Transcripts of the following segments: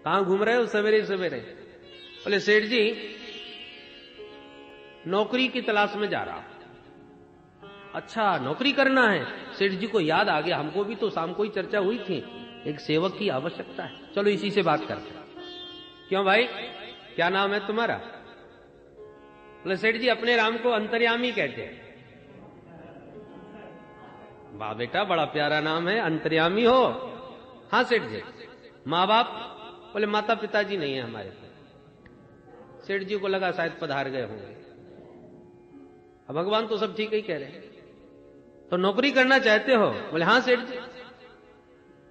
कहां घूम रहे हो सवेरे सवेरे? बोले सेठ जी नौकरी की तलाश में जा रहा। अच्छा नौकरी करना है? सेठ जी को याद आ गया, हमको भी तो शाम को ही चर्चा हुई थी, एक सेवक की आवश्यकता है, चलो इसी से बात करते हैं। क्यों भाई, क्या नाम है तुम्हारा? बोले सेठ जी अपने राम को अंतर्यामी कहते हैं। वाह बेटा बड़ा प्यारा नाम है, अंतर्यामी हो? हाँ सेठ जी। माँ बाप? बोले माता पिताजी नहीं है हमारे पास। सेठ जी को लगा शायद पधार गए होंगे। अब भगवान तो सब ठीक ही कह रहे हैं। तो नौकरी करना चाहते हो? बोले हाँ सेठ जी।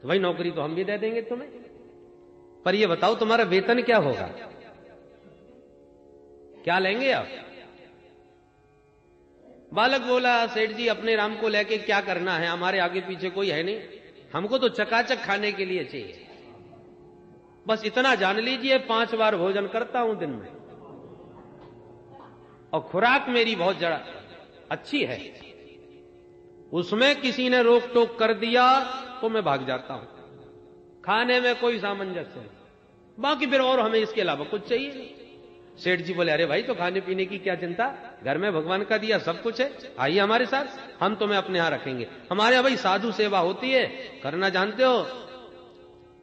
तो भाई नौकरी तो हम भी दे देंगे तुम्हें, पर ये बताओ तुम्हारा वेतन क्या होगा, क्या लेंगे आप? बालक बोला सेठ जी अपने राम को लेके क्या करना है, हमारे आगे पीछे कोई है नहीं, हमको तो चकाचक खाने के लिए चाहिए, बस इतना जान लीजिए 5 बार भोजन करता हूं दिन में, और खुराक मेरी बहुत जरा अच्छी है, उसमें किसी ने रोक टोक कर दिया तो मैं भाग जाता हूं, खाने में कोई सामंजस्य नहीं, बाकी फिर और हमें इसके अलावा कुछ चाहिए नहीं। सेठ जी बोले अरे भाई तो खाने पीने की क्या चिंता, घर में भगवान का दिया सब कुछ है, आइए हमारे साथ, हम तुम्हें अपने यहां रखेंगे। हमारे यहां भाई साधु सेवा होती है, करना जानते हो?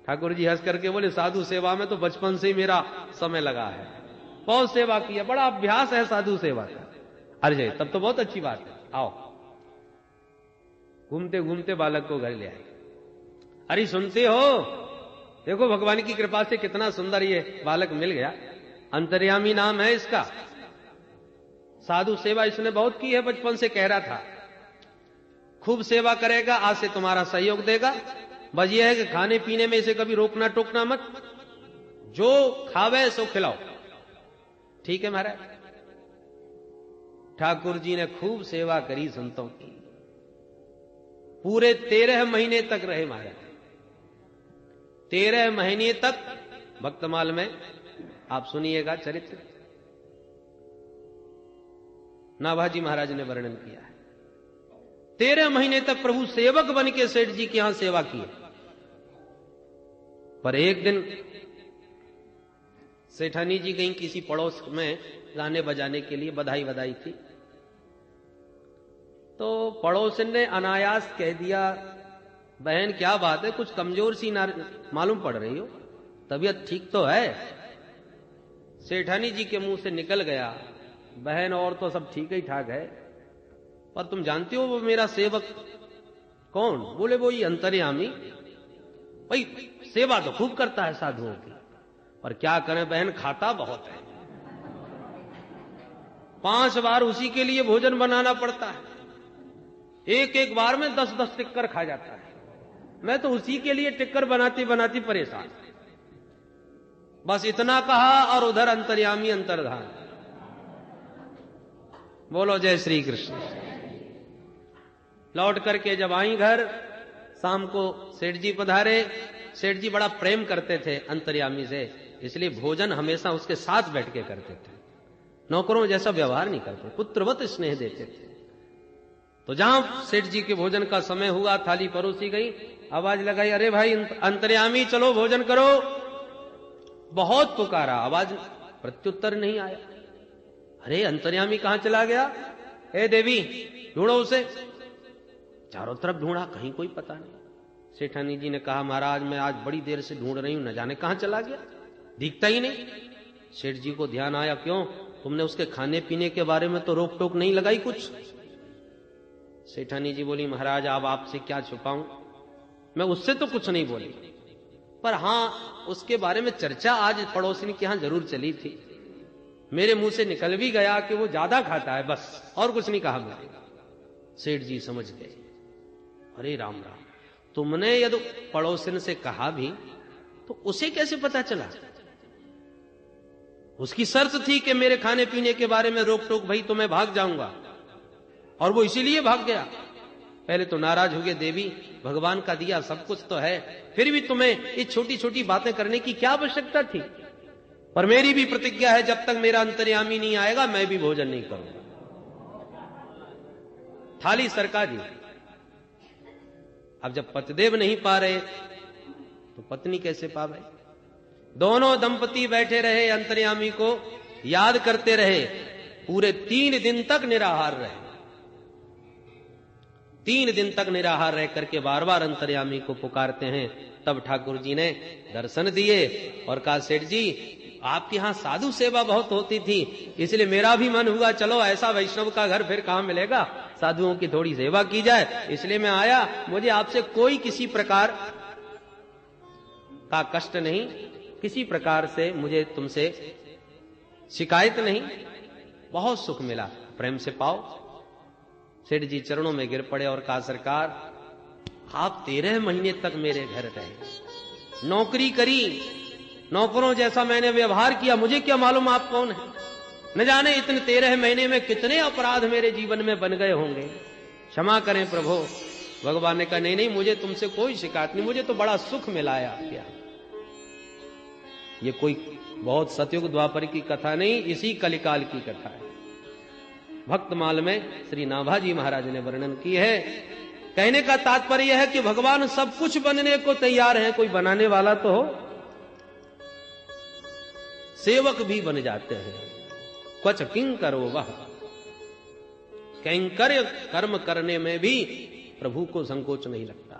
ठाकुर जी हंस करके बोले साधु सेवा में तो बचपन से ही मेरा समय लगा है, बहुत सेवा की है, बड़ा अभ्यास है साधु सेवा का। अरे तब तो बहुत अच्छी बात है, आओ। घूमते घूमते बालक को घर ले आए। अरे सुनते हो, देखो भगवान की कृपा से कितना सुंदर ये बालक मिल गया, अंतर्यामी नाम है इसका, साधु सेवा इसने बहुत की है, बचपन से कह रहा था खूब सेवा करेगा, आज से तुम्हारा सहयोग देगा, बस ये है कि खाने पीने में इसे कभी रोकना टोकना मत, जो खावे सो खिलाओ। ठीक है महाराज। ठाकुर जी ने खूब सेवा करी संतों की, पूरे 13 महीने तक रहे महाराज, 13 महीने तक। भक्तमाल में आप सुनिएगा चरित्र, नाभाजी महाराज ने वर्णन किया है, 13 महीने तक प्रभु सेवक बन के सेठ जी के यहां सेवा की। पर एक दिन सेठानी जी गई किसी पड़ोस में गाने बजाने के लिए, बधाई बधाई थी, तो पड़ोसन ने अनायास कह दिया बहन क्या बात है, कुछ कमजोर सी मालूम पड़ रही हो, तबीयत ठीक तो है? सेठानी जी के मुंह से निकल गया बहन और तो सब ठीक ही ठाक है, पर तुम जानती हो वो मेरा सेवक कौन? बोले वो ये अंतर्यामी, भाई सेवा तो खूब करता है साधुओं की, पर क्या करें बहन खाता बहुत है, 5 बार उसी के लिए भोजन बनाना पड़ता है, एक एक बार में 10-10 टिक्कर खा जाता है, मैं तो उसी के लिए टिक्कर बनाती बनाती परेशान। बस इतना कहा और उधर अंतर्यामी अंतर्धान। बोलो जय श्री कृष्ण। लौट करके जब आई घर, शाम को सेठ जी पधारे, सेठ जी बड़ा प्रेम करते थे अंतर्यामी से, इसलिए भोजन हमेशा उसके साथ बैठ के करते थे, नौकरों जैसा व्यवहार नहीं करते, पुत्रवत स्नेह देते थे। तो जहां सेठ जी के भोजन का समय हुआ, थाली परोसी गई, आवाज लगाई अरे भाई अंतर्यामी चलो भोजन करो, बहुत पुकारा, आवाज प्रत्युत्तर नहीं आया। अरे अंतर्यामी कहां चला गया? हे देवी ढूंढो उसे। चारों तरफ ढूंढा, कहीं कोई पता नहीं। सेठानी जी ने कहा महाराज मैं आज बड़ी देर से ढूंढ रही हूं, न जाने कहां चला गया, दिखता ही नहीं। सेठ जी को ध्यान आया, क्यों तुमने उसके खाने पीने के बारे में तो रोक टोक नहीं लगाई कुछ? सेठानी जी बोली महाराज अब आपसे क्या छुपाऊं, मैं उससे तो कुछ नहीं बोली, पर हां उसके बारे में चर्चा आज पड़ोसिनी के यहां जरूर चली थी, मेरे मुंह से निकल भी गया कि वो ज्यादा खाता है, बस और कुछ नहीं कहा मैंने। सेठ जी समझ गए, अरे राम राम, तुमने यदि पड़ोसिन से कहा भी तो उसे कैसे पता चला? उसकी शर्त थी कि मेरे खाने पीने के बारे में रोक टोक भाई तो मैं भाग जाऊंगा, और वो इसीलिए भाग गया। पहले तो नाराज हो गए, देवी भगवान का दिया सब कुछ तो है, फिर भी तुम्हें ये छोटी छोटी बातें करने की क्या आवश्यकता थी? पर मेरी भी प्रतिज्ञा है जब तक मेरा अंतर्यामी नहीं आएगा मैं भी भोजन नहीं करूंगा। थाली सरका दी। अब जब पतिदेव नहीं पा रहे तो पत्नी कैसे पावे? दोनों दंपति बैठे रहे, अंतर्यामी को याद करते रहे, पूरे 3 दिन तक निराहार रहे। 3 दिन तक निराहार रह करके बार बार अंतर्यामी को पुकारते हैं। तब ठाकुर जी ने दर्शन दिए और कहा, सेठ जी आपके यहां साधु सेवा बहुत होती थी, इसलिए मेरा भी मन हुआ चलो ऐसा वैष्णव का घर फिर कहां मिलेगा, साधुओं की थोड़ी सेवा की जाए, इसलिए मैं आया। मुझे आपसे कोई किसी प्रकार का कष्ट नहीं, किसी प्रकार से मुझे तुमसे शिकायत नहीं, बहुत सुख मिला, प्रेम से पाओ। सेठ जी चरणों में गिर पड़े और कहा, सरकार आप 13 महीने तक मेरे घर रहे, नौकरी करी, नौकरों जैसा मैंने व्यवहार किया, मुझे क्या मालूम आप कौन है, न जाने इतने 13 महीने में कितने अपराध मेरे जीवन में बन गए होंगे, क्षमा करें प्रभु। भगवान ने कहा, नहीं नहीं मुझे तुमसे कोई शिकायत नहीं, मुझे तो बड़ा सुख मिला है आपके यहां। ये कोई बहुत सतयुग द्वापर की कथा नहीं, इसी कलिकाल की कथा है। भक्तमाल में श्री नाभाजी महाराज ने वर्णन की है। कहने का तात्पर्य है कि भगवान सब कुछ बनने को तैयार है, कोई बनाने वाला तो हो। सेवक भी बन जाते हैं, क्वच किंकरो वह, कैंकर्य कर्म करने में भी प्रभु को संकोच नहीं लगता।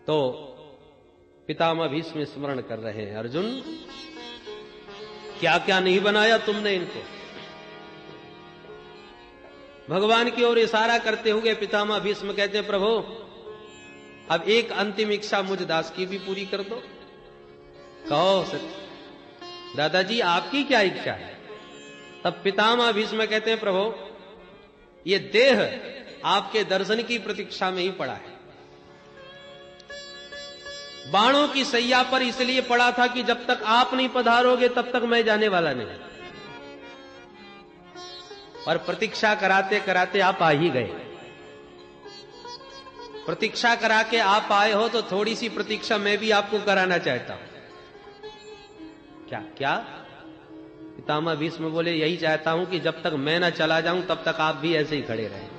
तो पितामह भीष्म स्मरण कर रहे हैं, अर्जुन क्या क्या नहीं बनाया तुमने इनको। भगवान की ओर इशारा करते हुए पितामह भीष्म कहते हैं, प्रभु अब एक अंतिम इच्छा मुझ दास की भी पूरी कर दो। कहो सत्य दादाजी आपकी क्या इच्छा है। तब पितामह भीष्म कहते हैं, प्रभु ये देह आपके दर्शन की प्रतीक्षा में ही पड़ा है, बाणों की सैया पर इसलिए पड़ा था कि जब तक आप नहीं पधारोगे तब तक मैं जाने वाला नहीं। और प्रतीक्षा कराते कराते आप आ ही गए। प्रतीक्षा करा के आप आए हो तो थोड़ी सी प्रतीक्षा मैं भी आपको कराना चाहता हूं। क्या क्या? पितामह भीष्म बोले, यही चाहता हूं कि जब तक मैं ना चला जाऊं तब तक आप भी ऐसे ही खड़े रहें।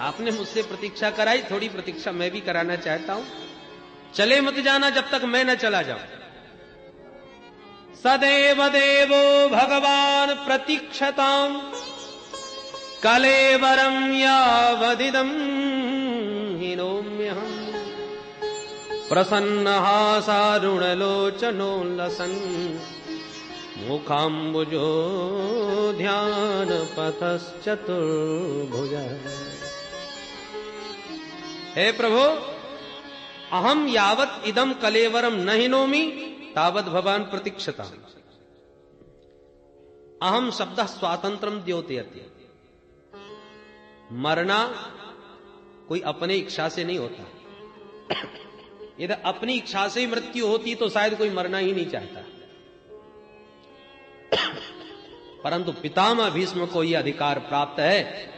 आपने मुझसे प्रतीक्षा कराई, थोड़ी प्रतीक्षा मैं भी कराना चाहता हूं। चले मत जाना जब तक मैं न चला जाऊं। सदैव देवो भगवान प्रतीक्षताम् कलेवरं यावदिदं हिनोम्यहम् प्रसन्नहासारुणलोचनोल्लसन् मुखाम्बुजो ध्यानपथश्चतुर्भुजः। हे प्रभु, अहम यावत इदम कलेवरम न हिनोमि तावत भवान प्रतीक्षता। अहम शब्द स्वातंत्रम द्योतयति। मरना कोई अपने इच्छा से नहीं होता। यदि अपनी इच्छा से मृत्यु होती तो शायद कोई मरना ही नहीं चाहता। परंतु पितामह भीष्म को यह अधिकार प्राप्त है,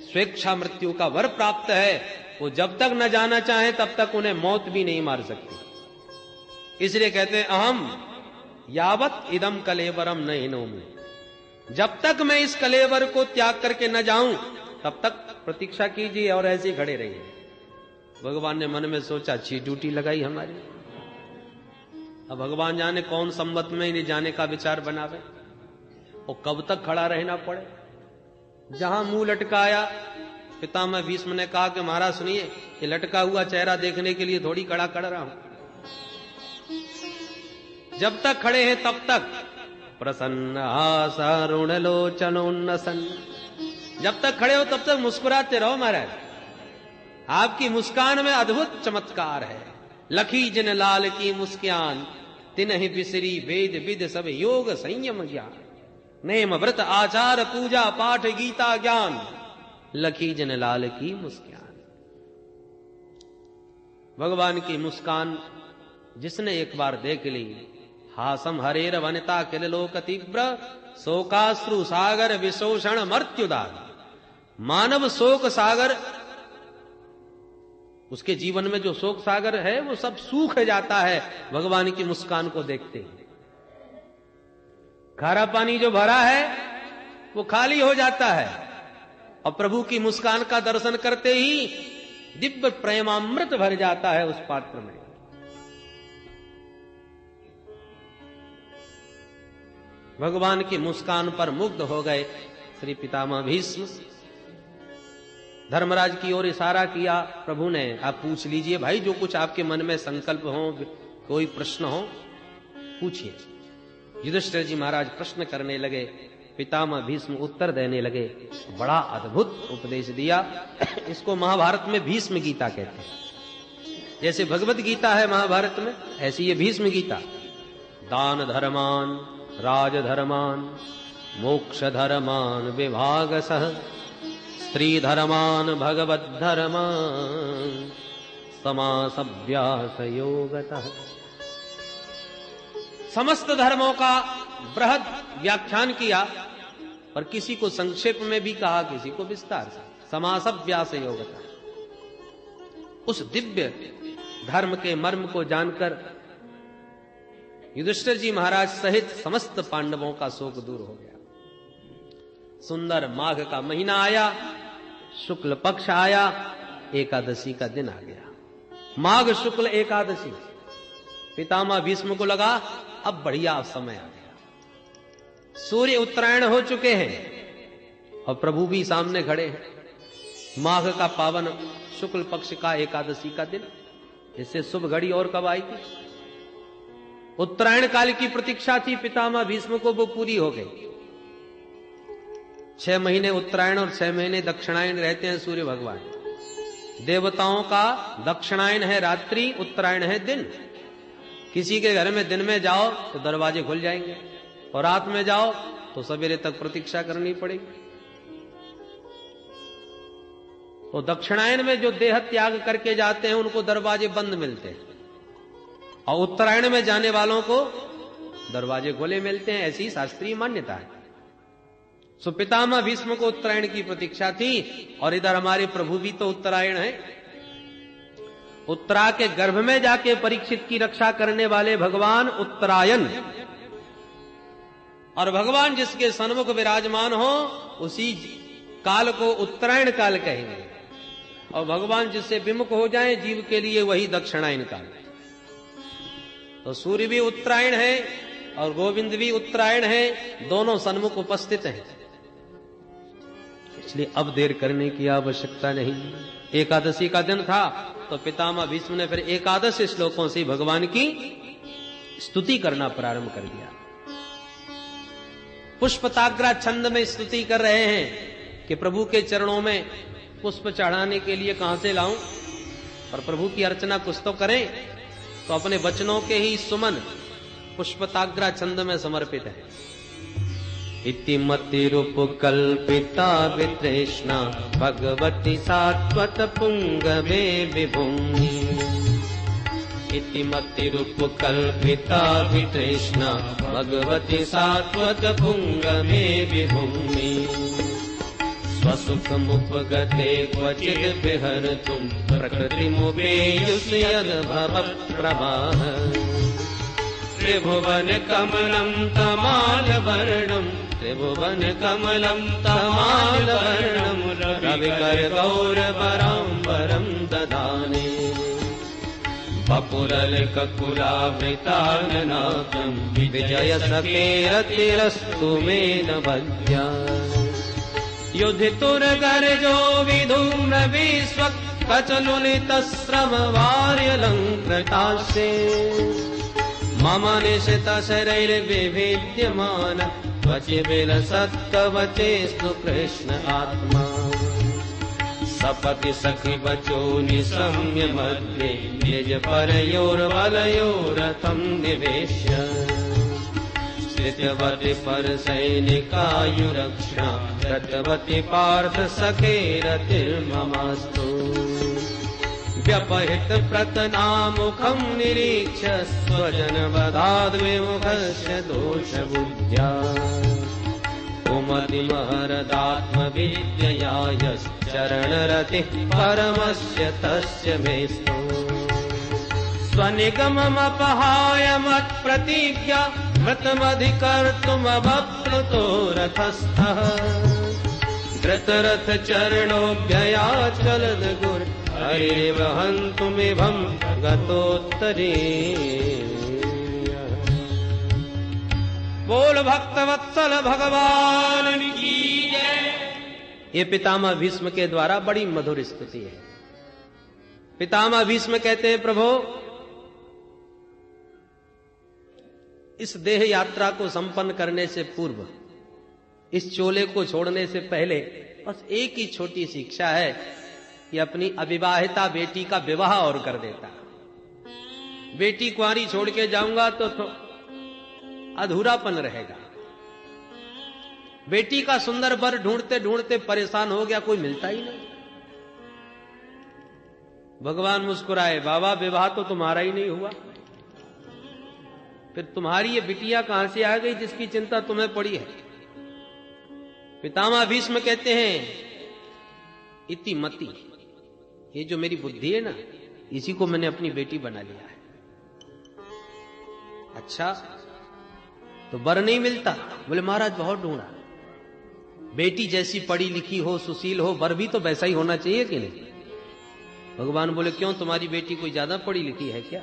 स्वेच्छा मृत्यु का वर प्राप्त है। वो जब तक न जाना चाहे तब तक उन्हें मौत भी नहीं मार सकती। इसलिए कहते हैं, अहम यावत इदम कलेवरम न हिनोमि। जब तक मैं इस कलेवर को त्याग करके न जाऊं तब तक प्रतीक्षा कीजिए और ऐसे खड़े रहिए। भगवान ने मन में सोचा, अच्छी ड्यूटी लगाई हमारी। अब भगवान जाने कौन संबत में इन्हें जाने का विचार बनावे और कब तक खड़ा रहना पड़े। जहां मुंह लटकाया, पितामह भीष्म ने कहा कि महाराज सुनिए, ये लटका हुआ चेहरा देखने के लिए थोड़ी खड़ा कर रहा हूं। जब तक खड़े हैं तब तक प्रसन्न हासारुणलोचनोन्नसन, जब तक खड़े हो तब तक मुस्कुराते रहो महाराज। आपकी मुस्कान में अद्भुत चमत्कार है। लखी जिन लाल की मुस्कान तिन्हि बिसरी वेद विद सब योग संयम ज्ञान। नेम व्रत आचार पूजा पाठ गीता ज्ञान, लखी जन लाल की मुस्कान। भगवान की मुस्कान जिसने एक बार देख ली, हासम हरेर वनिता किल लोक तीव्र शोकाश्रु सागर विशोषण मर्त्युदार। मानव शोक सागर, उसके जीवन में जो शोक सागर है वो सब सूख जाता है भगवान की मुस्कान को देखते ही। खारा पानी जो भरा है वो खाली हो जाता है और प्रभु की मुस्कान का दर्शन करते ही दिव्य प्रेमामृत भर जाता है उस पात्र में। भगवान की मुस्कान पर मुग्ध हो गए श्री पितामह भीष्म। धर्मराज की ओर इशारा किया प्रभु ने, आप पूछ लीजिए भाई, जो कुछ आपके मन में संकल्प हो, कोई प्रश्न हो पूछिए। युधिष्ठिर जी महाराज प्रश्न करने लगे, पितामह भीष्म उत्तर देने लगे। बड़ा अद्भुत उपदेश दिया। इसको महाभारत में भीष्म गीता कहते हैं। जैसे भगवत गीता है महाभारत में, ऐसी ये भीष्म गीता। दान धर्मान राज धर्मान मोक्ष धर्मान विभागसः स्त्री धर्मान भगवत धर्मान समासभ्यास योगतः। समस्त धर्मों का बृहद व्याख्यान किया और किसी को संक्षेप में भी कहा, किसी को विस्तार से। समासभ्यास योगतः, उस दिव्य धर्म के मर्म को जानकर युधिष्ठिर जी महाराज सहित समस्त पांडवों का शोक दूर हो गया। सुंदर माघ का महीना आया, शुक्ल पक्ष आया, एकादशी का दिन आ गया। माघ शुक्ल एकादशी। पितामह भीष्म को लगा अब बढ़िया समय आ गया। सूर्य उत्तरायण हो चुके हैं और प्रभु भी सामने खड़े हैं। माघ का पावन शुक्ल पक्ष का एकादशी का दिन, इससे शुभ घड़ी और कब आएगी? उत्तरायण काल की प्रतीक्षा थी पितामह भीष्म को, वो पूरी हो गई। 6 महीने उत्तरायण और 6 महीने दक्षिणायन रहते हैं सूर्य भगवान। देवताओं का दक्षिणायन है रात्रि, उत्तरायण है दिन। किसी के घर में दिन में जाओ तो दरवाजे खुल जाएंगे और रात में जाओ तो सवेरे तक प्रतीक्षा करनी पड़ेगी। तो दक्षिणायन में जो देह त्याग करके जाते हैं उनको दरवाजे बंद मिलते हैं और उत्तरायण में जाने वालों को दरवाजे खुले मिलते हैं। ऐसी शास्त्रीय मान्यता है। सो पितामह भीष्म को उत्तरायण की प्रतीक्षा थी और इधर हमारे प्रभु भी तो उत्तरायण है। उत्तरा के गर्भ में जाके परीक्षित की रक्षा करने वाले भगवान उत्तरायण, और भगवान जिसके सन्मुख विराजमान हो उसी काल को उत्तरायण काल कहेंगे, और भगवान जिससे विमुख हो जाए जीव के लिए वही दक्षिणायन काल। तो सूर्य भी उत्तरायण है और गोविंद भी उत्तरायण है, दोनों सन्मुख उपस्थित हैं। इसलिए अब देर करने की आवश्यकता नहीं। एकादशी का दिन था तो पितामह भीष्म ने फिर एकादश श्लोकों से भगवान की स्तुति करना प्रारंभ कर दिया। पुष्पताग्रा छंद में स्तुति कर रहे हैं कि प्रभु के चरणों में पुष्प चढ़ाने के लिए कहां से लाऊं, और प्रभु की अर्चना कुछ तो करें। तो अपने वचनों के ही सुमन पुष्पताग्रा छंद में समर्पित है। इति मतिरुपकल्पिता वितृष्णा भगवती सात्वत पुंगवे विभूमि। इति मतिरुपकल्पिता वितृष्णा भगवती सात्वत पुंगवे विभूमि। स्वसुखमुपगते क्वचित् विहर्तुं प्रकृतिमुपेयुषि यद्भवप्रवाह। त्रिभुवन कमलं तमालवर्णं त्रिभुवन कमलं तमालवर्णं रविकर गौरवराम्बरं ददाने। वपुरलककुलावृताननाथं विजय सखेरतिरस्तु मे न भज्या। युधितुर्गर्जो विधूम्र विश्वक् कचलुलितस्रववार्यलङ्कृतास्ये। मम निशित शरैर्विभिद्यमान वचि विलसत्कवचेस्तु कृष्ण आत्मा। सपति सखि वचो निशम्य मध्ये निज परयोर्वलयोरथं निवेश्य। स्थितवति पर सैनिकायुरक्षा गतवति पार्थ सखेरतिर्ममास्तु। व्यपहित प्रतनामुखं निरीक्ष्य स्वजनवधाद्विमुखस्य दोषबुद्ध्या। कुमतिमहरदात्मविद्यया यश्चरणरतिः परमस्य तस्य मेस्तु। स्वनिगममपहाय मत्प्रतिज्ञा व्रतमधिकर्तुमवप्लुतो रथस्थः। धृतरथ चरणोऽभ्ययाचलद् गुर हरिर्वहन्तुमिभं गतोत्तरे। बोल भक्तवत्सल भगवान की जय। ये पितामह भीष्म के द्वारा बड़ी मधुर स्तुति है। पितामह भीष्म कहते हैं, प्रभु इस देह यात्रा को संपन्न करने से पूर्व, इस चोले को छोड़ने से पहले बस एक ही छोटी सी इच्छा है कि अपनी अविवाहिता बेटी का विवाह और कर देता। बेटी कुंवारी छोड़ के जाऊंगा तो अधूरापन रहेगा। बेटी का सुंदर वर ढूंढते ढूंढते परेशान हो गया, कोई मिलता ही नहीं। भगवान मुस्कुराए, बाबा विवाह तो तुम्हारा ही नहीं हुआ, फिर तुम्हारी ये बिटिया कहां से आ गई जिसकी चिंता तुम्हें पड़ी है। पितामह भीष्म कहते हैं, इति मति, ये जो मेरी बुद्धि है ना, इसी को मैंने अपनी बेटी बना लिया है। अच्छा, तो वर नहीं मिलता? बोले महाराज बहुत ढूंढा। बेटी जैसी पढ़ी लिखी हो, सुशील हो, वर भी तो वैसा ही होना चाहिए कि नहीं? भगवान बोले क्यों, तुम्हारी बेटी कोई ज्यादा पढ़ी लिखी है क्या?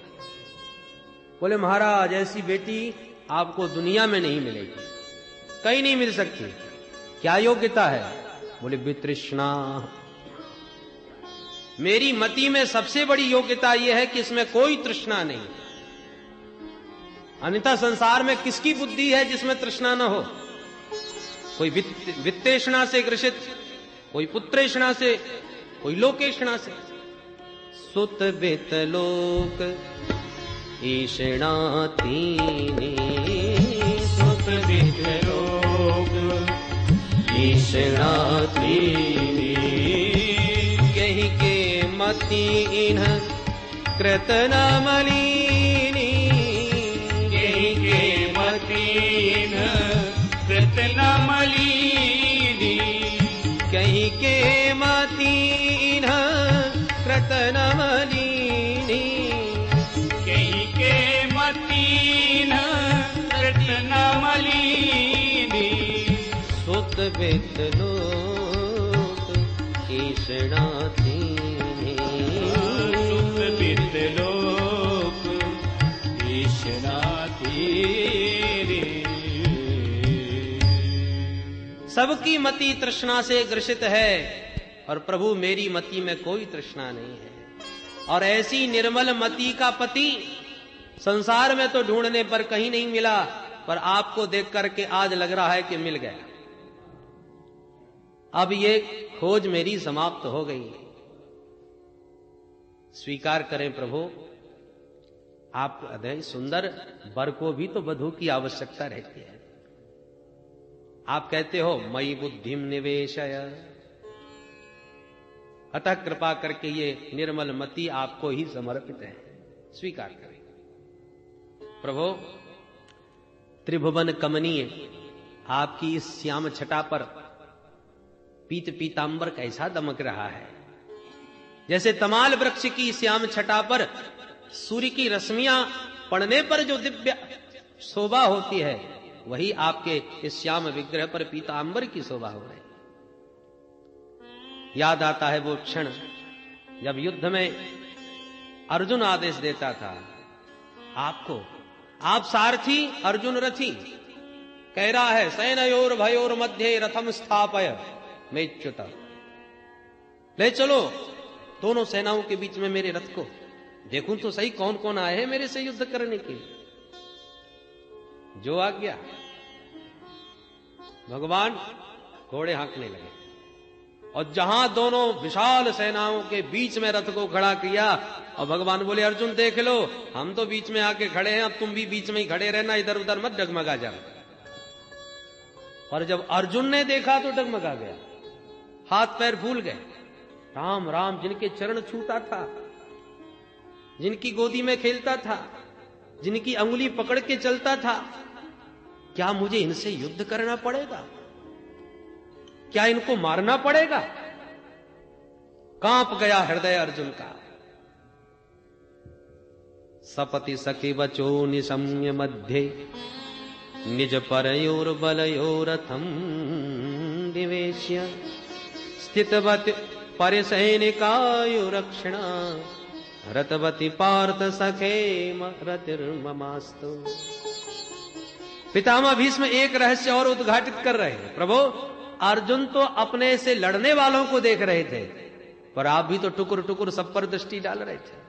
बोले महाराज ऐसी बेटी आपको दुनिया में नहीं मिलेगी, कहीं नहीं मिल सकती। क्या योग्यता है? बोले वितृष्णा। मेरी मति में सबसे बड़ी योग्यता यह है कि इसमें कोई तृष्णा नहीं। अन्यथा संसार में किसकी बुद्धि है जिसमें तृष्णा न हो? कोई वित्तेषणा से ग्रसित, कोई पुत्रेषणा से, कोई लोकेषणा से। सुत वित्त लोक ईषणातीनि, सुत वित्त लोक ईषणातीनि, कहीं के मति इन्ह कृत न मलिनी, कहीं के मति इन्ह कृत न मलिनी, कहीं के मति इन्ह कृत न मलिनी, कहीं के मति इन्ह कृत न मलिनी, सुत वित्त लोक ईषणातीनि, सुत वित्त लोक ईषणातीनि। सबकी मति तृष्णा से ग्रसित है और प्रभु मेरी मति में कोई तृष्णा नहीं है। और ऐसी निर्मल मति का पति संसार में तो ढूंढने पर कहीं नहीं मिला, पर आपको देख करके आज लग रहा है कि मिल गया। अब ये खोज मेरी समाप्त हो गई। स्वीकार करें प्रभु, आप अदय सुंदर वर को भी तो वधू की आवश्यकता रहती है। आप कहते हो मयि बुद्धिम निवेशय, अतः कृपा करके ये निर्मल मति आपको ही समर्पित है, स्वीकार करें। प्रभु त्रिभुवन कमनीय आपकी इस श्याम छटा पर पीत पीतांबर कैसा दमक रहा है। जैसे तमाल वृक्ष की श्याम छटा पर सूर्य की रश्मियां पड़ने पर जो दिव्य शोभा होती है, वही आपके इस श्याम विग्रह पर पीतांबर की शोभा हो रही। याद आता है वो क्षण जब युद्ध में अर्जुन आदेश देता था आपको, आप सारथी अर्जुन रथी, कह रहा है सैनयोर भयोर मध्य रथम स्थापय मेच्युत, ले चलो दोनों सेनाओं के बीच में मेरे रथ को, देखूं तो सही कौन कौन आए हैं मेरे से युद्ध करने के लिए। जो आ गया भगवान घोड़े हाँकने लगे और जहां दोनों विशाल सेनाओं के बीच में रथ को खड़ा किया और भगवान बोले अर्जुन देख लो, हम तो बीच में आके खड़े हैं, अब तुम भी बीच में ही खड़े रहना, इधर उधर मत डगमगा जा। और जब अर्जुन ने देखा तो डगमगा गया, हाथ पैर फूल गए। राम राम, जिनके चरण छूता था, जिनकी गोदी में खेलता था, जिनकी अंगुली पकड़ के चलता था, क्या मुझे इनसे युद्ध करना पड़ेगा? क्या इनको मारना पड़ेगा? कांप गया हृदय अर्जुन का। सपति सखी वचो निशम्य मध्य निज परयोर बलयोरथम निवेश्य स्थितवत परिसैनिकायु रक्षणा रतवती पार्थ सखे रतिर्ममास्तु। पितामह भीष्म एक रहस्य और उद्घाटित कर रहे हैं। प्रभु, अर्जुन तो अपने से लड़ने वालों को देख रहे थे, पर आप भी तो टुकुर टुकुर सब पर दृष्टि डाल रहे थे।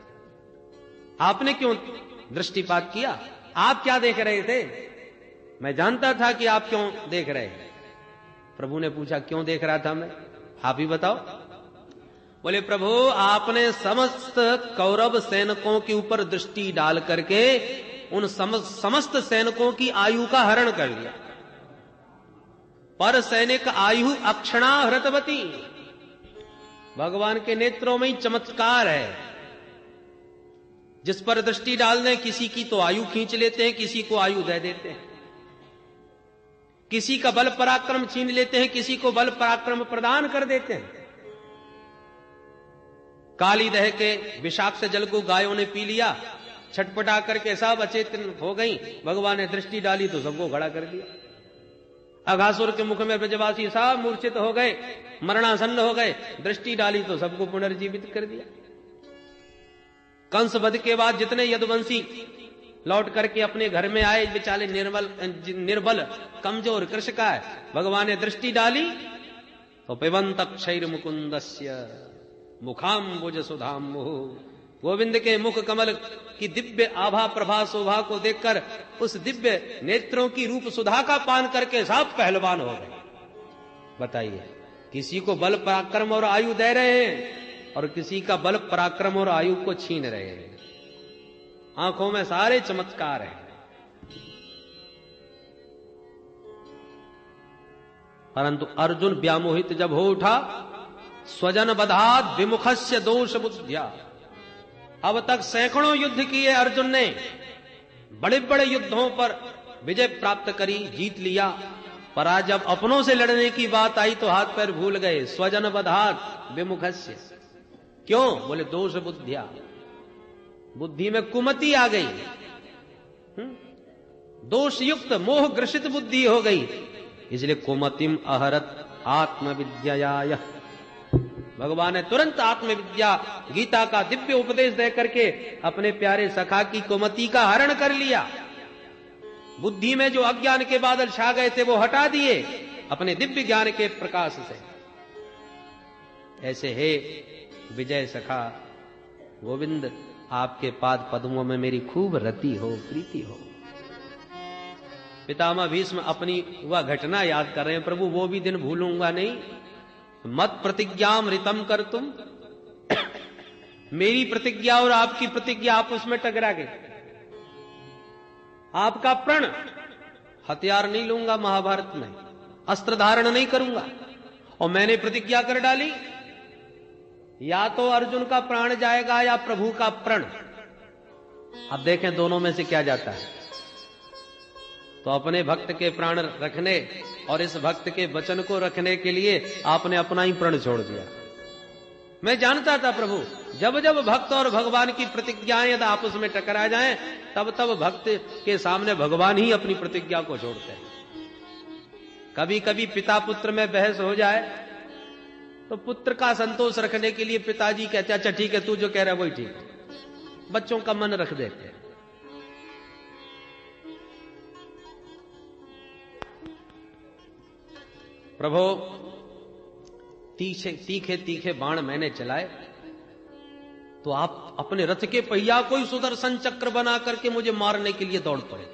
आपने क्यों दृष्टिपात किया? आप क्या देख रहे थे? मैं जानता था कि आप क्यों देख रहे हैं। प्रभु ने पूछा, क्यों देख रहा था मैं? आप ही बताओ। बोले, प्रभु, आपने समस्त कौरव सैनिकों के ऊपर दृष्टि डाल करके उन समस्त सैनिकों की आयु का हरण कर लिया। पर सैनिक आयु अक्षणा हृतवती। भगवान के नेत्रों में ही चमत्कार है। जिस पर दृष्टि डाल दें, किसी की तो आयु खींच लेते हैं, किसी को आयु दे देते हैं। किसी का बल पराक्रम छीन लेते हैं, किसी को बल पराक्रम प्रदान कर देते हैं। काली दह के विषाक्त जल को गायों ने पी लिया, छटपटा करके सब अचेतन हो गई। भगवान ने दृष्टि डाली तो सबको खड़ा कर दिया। अघासुर के मुख में ब्रजवासी सब मूर्छित हो गए, मरणासन्न हो गए। दृष्टि डाली तो सबको पुनर्जीवित कर दिया। कंस वध के बाद जितने यदुवंशी लौट करके अपने घर में आए, बेचारे निर्बल कमजोर कृषकाय, भगवान ने दृष्टि डाली तो पिबंत क्षैर मुकुंदस्य मुखाम्बुज सुधाम्बु। गोविंद के मुख कमल की दिव्य आभा प्रभा शोभा को देखकर उस दिव्य नेत्रों की रूप सुधा का पान करके सब पहलवान हो गए। बताइए, किसी को बल पराक्रम और आयु दे रहे हैं और किसी का बल पराक्रम और आयु को छीन रहे हैं। आंखों में सारे चमत्कार हैं। परंतु अर्जुन व्यामोहित जब हो उठा, स्वजन बधात विमुखस्य दोष बुद्धिया। अब तक सैकड़ों युद्ध किए अर्जुन ने, बड़े बड़े युद्धों पर विजय प्राप्त करी, जीत लिया, पर आज जब अपनों से लड़ने की बात आई तो हाथ पैर भूल गए। स्वजन बधात विमुखस्य। क्यों? बोले दोष बुद्धिया, बुद्धि में कुमति आ गई, दोषयुक्त मोह ग्रसित बुद्धि हो गई। इसलिए कुमतिम अहरत आत्मविद्याय। भगवान ने तुरंत आत्मविद्या गीता का दिव्य उपदेश दे करके अपने प्यारे सखा की कुमति का हरण कर लिया। बुद्धि में जो अज्ञान के बादल छा गए थे वो हटा दिए अपने दिव्य ज्ञान के प्रकाश से। ऐसे हे विजय सखा गोविंद, आपके पाद पद्मों में मेरी खूब रति हो, प्रीति हो। पितामह भीष्म अपनी वह घटना याद कर रहे हैं। प्रभु, वो भी दिन भूलूंगा नहीं। मत प्रतिज्ञाम ऋतम कर तुम। मेरी प्रतिज्ञा और आपकी प्रतिज्ञा आपस में टकरा गई। आपका प्रण, हथियार नहीं लूंगा महाभारत में, अस्त्र धारण नहीं करूंगा, और मैंने प्रतिज्ञा कर डाली या तो अर्जुन का प्राण जाएगा या प्रभु का प्रण। अब देखें दोनों में से क्या जाता है। तो अपने भक्त के प्राण रखने और इस भक्त के वचन को रखने के लिए आपने अपना ही प्रण छोड़ दिया। मैं जानता था प्रभु, जब जब भक्त और भगवान की प्रतिज्ञाएं यदि आपस में टकरा जाएं, तब तब भक्त के सामने भगवान ही अपनी प्रतिज्ञा को छोड़ते हैं। कभी कभी पिता पुत्र में बहस हो जाए तो पुत्र का संतोष रखने के लिए पिताजी कहते, अच्छा ठीक है, तू जो कह रहा है वही ठीक है। बच्चों का मन रख देते हैं। प्रभु, तीखे तीखे बाण मैंने चलाए तो आप अपने रथ के पहिया को ही सुदर्शन चक्र बना करके मुझे मारने के लिए दौड़ पड़े।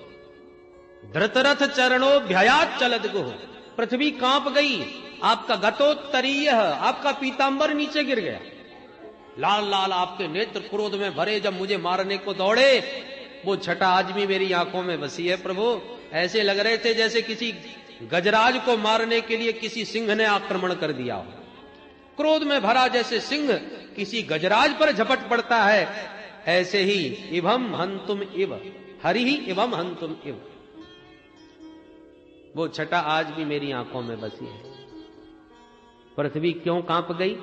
धृतरथ चरणों भयात चलद गुह। पृथ्वी कांप गई। आपका गतोत्तरीय, आपका पीतांबर नीचे गिर गया। लाल लाल आपके नेत्र क्रोध में भरे जब मुझे मारने को दौड़े, वो छटा आज भी मेरी आंखों में बसी है। प्रभु, ऐसे लग रहे थे जैसे किसी गजराज को मारने के लिए किसी सिंह ने आक्रमण कर दिया हो। क्रोध में भरा जैसे सिंह किसी गजराज पर झपट पड़ता है, ऐसे ही इवम हंतुम इव हरि ही इवम हंतुम इव। वो छटा आज भी मेरी आंखों में बसी है। पृथ्वी क्यों कांप गई,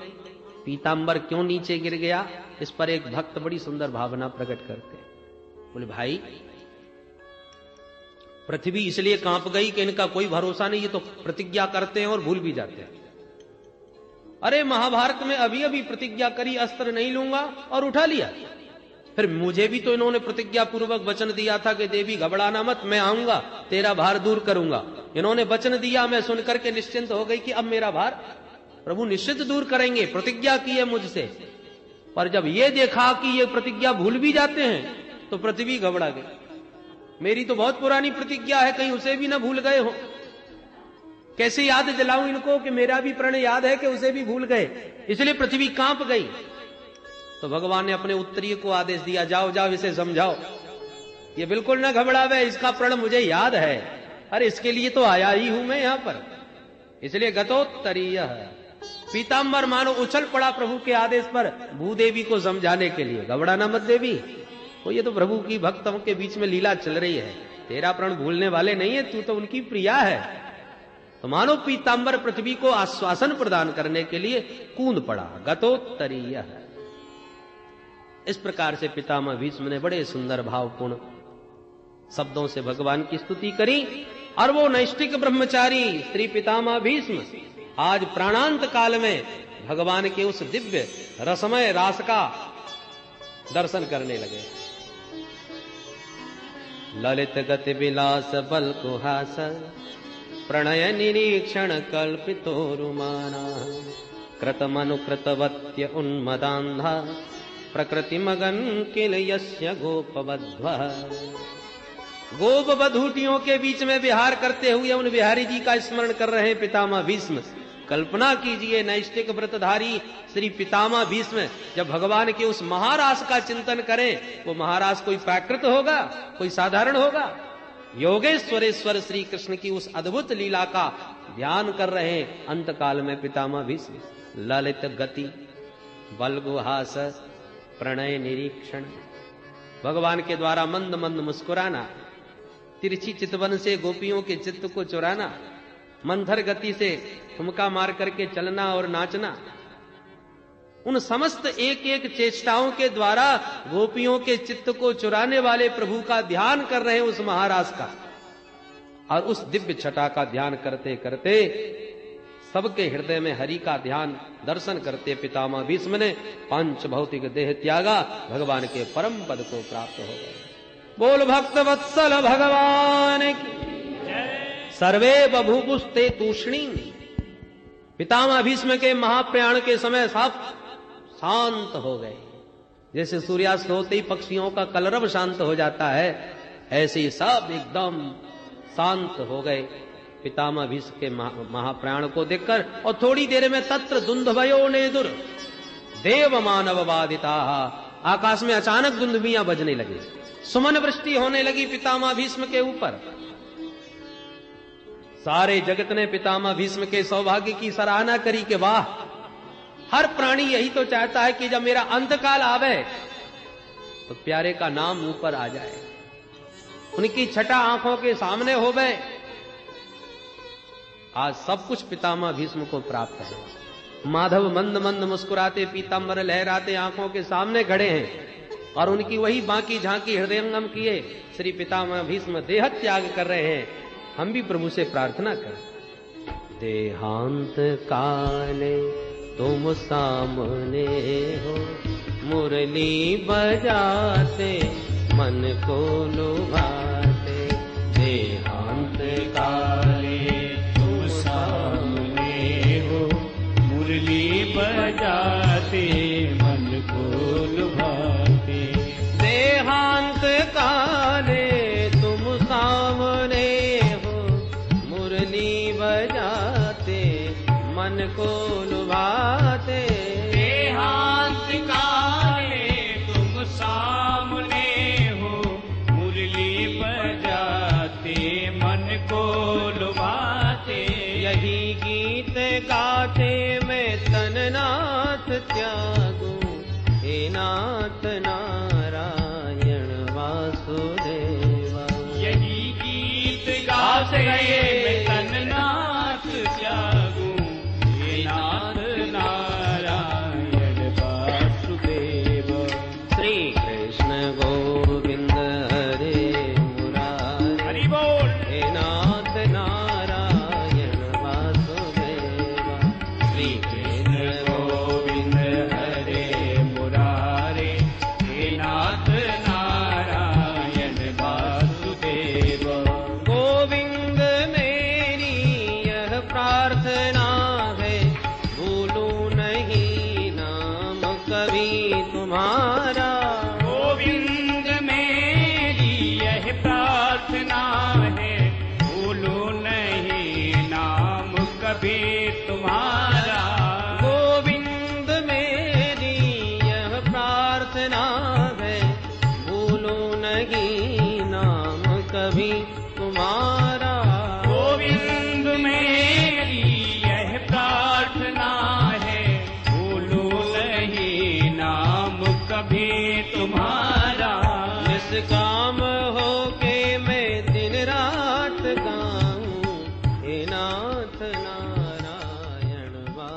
पीतांबर क्यों नीचे गिर गया, इस पर एक भक्त बड़ी सुंदर भावना प्रकट करते। बोले भाई, पृथ्वी इसलिए कांप गई कि इनका कोई भरोसा नहीं, ये तो प्रतिज्ञा करते हैं और भूल भी जाते हैं। अरे महाभारत में अभी अभी प्रतिज्ञा करी अस्त्र नहीं लूंगा और उठा लिया। फिर मुझे भी तो इन्होंने प्रतिज्ञा पूर्वक वचन दिया था कि देवी घबराना मत, मैं आऊंगा, तेरा भार दूर करूंगा। इन्होंने वचन दिया, मैं सुनकर के निश्चिंत हो गई कि अब मेरा भार प्रभु निश्चित दूर करेंगे, प्रतिज्ञा की है मुझसे। पर जब ये देखा कि ये प्रतिज्ञा भूल भी जाते हैं तो पृथ्वी घबरा गई। मेरी तो बहुत पुरानी प्रतिज्ञा है, कहीं उसे भी ना भूल गए हो। कैसे याद दिलाऊं इनको कि मेरा भी प्रण याद है कि उसे भी भूल गए। इसलिए पृथ्वी कांप गई। तो भगवान ने अपने उत्तरीय को आदेश दिया, जाओ जाओ इसे समझाओ, ये बिल्कुल ना घबरावे, इसका प्रण मुझे याद है। अरे इसके लिए तो आया ही हूं मैं यहां पर। इसलिए गतोत्तरीय पीतांबर मानो उछल पड़ा प्रभु के आदेश पर भूदेवी को समझाने के लिए। घबराना मत देवी, तो ये तो प्रभु की भक्तों के बीच में लीला चल रही है, तेरा प्रण भूलने वाले नहीं है, तू तो उनकी प्रिया है। तो मानो पीतांबर पृथ्वी को आश्वासन प्रदान करने के लिए कूद पड़ा। गतोत्तरीय। इस प्रकार से पितामह भीष्म ने बड़े सुंदर भावपूर्ण शब्दों से भगवान की स्तुति करी। और वो नैष्ठिक ब्रह्मचारी श्री पितामह भीष्म आज प्राणांत काल में भगवान के उस दिव्य रसमय रास का दर्शन करने लगे। ललित गति विलास बल कुहास प्रणय निरीक्षण कल्पितोरुमाना कृतमनुकृतवत्य उन्मदान्धा प्रकृति मगन किल यस्य गोपवध्वः। गोप बधूटियों के बीच में विहार करते हुए उन बिहारी जी का स्मरण कर रहे हैं पितामह भीष्म। कल्पना कीजिए नैष्ठिक व्रतधारी श्री पितामह भीष्म जब भगवान के उस महारास का चिंतन करें। वो महारास कोई प्राकृत होगा, कोई साधारण होगा। योगेश्वरेश्वर श्री कृष्ण की उस अद्भुत लीला का ध्यान कर रहे हैं अंतकाल में पितामह भीष्म। ललित गति बलगुहास प्रणय निरीक्षण, भगवान के द्वारा मंद मंद मुस्कुराना, तिरछी चितवन से गोपियों के चित्त को चुराना, मंथर गति से ठुमका मार करके चलना और नाचना, उन समस्त एक एक चेष्टाओं के द्वारा गोपियों के चित्त को चुराने वाले प्रभु का ध्यान कर रहे हैं उस महाराज का। और उस दिव्य छटा का ध्यान करते करते सबके हृदय में हरि का ध्यान दर्शन करते पितामह भीष्म ने पंच भौतिक देह त्यागा, भगवान के परम पद को प्राप्त हो गए। बोल भक्त वत्सल भगवान की। सर्वे बभूवुस्ते तूष्णी। पितामह भीष्म के महाप्रयाण के समय सब शांत हो गए। जैसे सूर्यास्त होते ही पक्षियों का कलरव शांत हो जाता है, ऐसे ही सब एकदम शांत हो गए पितामह भीष्म के महाप्रयाण को देखकर। और थोड़ी देर में तत्र दुंदुभयो नेदुर देव मानव बाधिता। आकाश में अचानक दुंदुभियां बजने लगी, सुमन वृष्टि होने लगी पितामह भीष्म के ऊपर। सारे जगत ने पितामह भीष्म के सौभाग्य की सराहना करी कि वाह, हर प्राणी यही तो चाहता है कि जब मेरा अंतकाल आवे तो प्यारे का नाम मुंह पर आ जाए, उनकी छटा आंखों के सामने हो गए। आज सब कुछ पितामह भीष्म को प्राप्त है। माधव मंद मंद मुस्कुराते पीतांबर लहराते आंखों के सामने खड़े हैं और उनकी वही बाकी झांकी हृदयंगम किए श्री पितामह भीष्म देह त्याग कर रहे हैं। हम भी प्रभु से प्रार्थना करें। देहांत काले तुम सामने हो, मुरली बजाते मन को लुभाते। देहांत काले तुम सामने हो, मुरली बजाते मन को लुभाते। देहांत काले तुम सामने हो, मुरली बजाते मन को लुभाते। देहांत काले तुम सामने हो, मुरली बजाते मन को लुभाते। यही गीत गाते मैं तननाथ त्यागूं, हे नाथ नारायण वासुदेवा। यही गीत गाते मैं तननाथ त्यागूं, हे नाथ नारायण वासुदेव। श्री कृष्ण गोविंद हरे मुरारी, हरि बोल। हे नाथ नारायण वासुदेवा। श्री कृष्ण तुम्हारा। गोविंद मेरी यह प्रार्थना है, भूलो नहीं नाम कभी तुम्हारा। गोविंद मेरी यह प्रार्थना है, भूलो नहीं नाम कभी तुम्हारा। गोविंद मेरी यह प्रार्थना है, भूलो नहीं नाम कभी